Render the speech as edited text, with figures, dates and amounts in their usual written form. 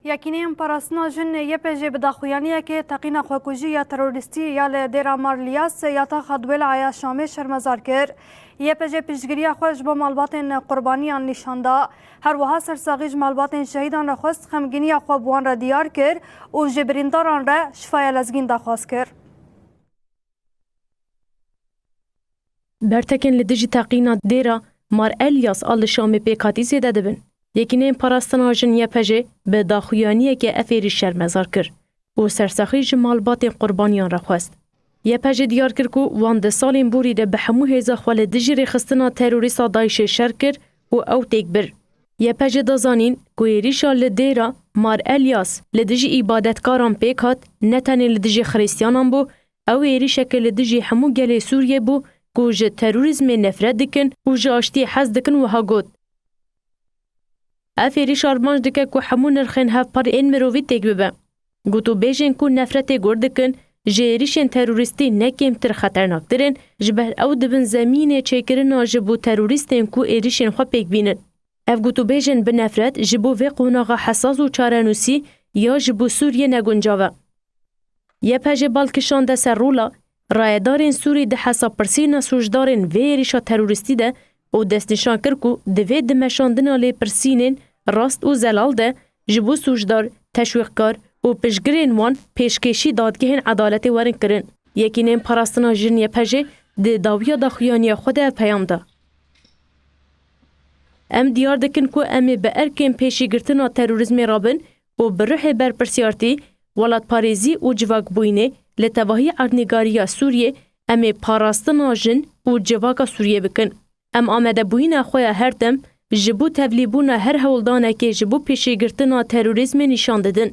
یکینیم پرستنا جن یپجه بداخویانیه که تقینا خوکوژی یا تروریستی یا لدیرا مارلیاس یا تا خدویل عیا شامه شرمزار کر یپجه پیشگیری خوش با مالباتن قربانیان نشاندا هر وها سرساغیج مالباتن شهیدان رخست خمگینی خوابوان را دیار کر و جبرینداران را شفای لزگین داخواست کر. برتکن لدیجی تقینا دیرا مار الیاس آل شامه پیکاتی زیده دبن. یکینه پاراستنا جن یپجه به داخویانیه که افیری شرمزار کر و سرساخی جمالبات قربانیان را خواست. یپجه دیار کر که وان ده سالین بوری ده به همو هیزا خوال دجیری خستنا تروریستا دایش شر کر و او تیک بر. یپجه دازانین که ایریشا لدیرا مار الیاس لدجی عبادتکاران پیکات نتنی لدجی خریستیانان بو او ایریشا که لدجی همو گلی سوریه بو که جه تروریزم نفرت دکن و جه آشتی حز دکن و ها گود. افیری شارمانج دکه که همون نرخین هف پر این مرووی تک ببه. گوتو بیجن که نفرت گردکن جیریشن تروریستی نکیم تر خطرناک درن جبه او دبن زمین چکرنا جبو تروریستین که ایریشن خواه پیک بینن. اف گوتو بیجن به نفرت جبو وی قوناغا حساس و چارنوسی یا جبو سوریه نگونجاوه. یه پجه بالکشان ده سر رولا رایدارین سوری ده حساب پرسینا سوجدارین وی ایریشا تروریستی ده او دست نشان کر که دوی دمشاندنا لی پرسینین راست و زلال ده جبو سوجدار تشویقکار و پشگرین وان پیشکشی دادگهین عدالت ورن کرن. یکینین پاراستنا جن یپجه ده داویا داخویانی خود پیام ده. ام دیار دکن که امی به ارکین پیشی گرتنا تروریزمی رابن و بروح برپرسیارتی ولاد پاریزی و جواک بوینه لتواهی اردنگاریا سوریه امی پاراستنا جن و جواک سوریه بکن. ام آمده بوینه خویا هر دم جبو تبلیبونا هر هولدانه که جبو پیشی گرتنا تروریزم نشان دادن.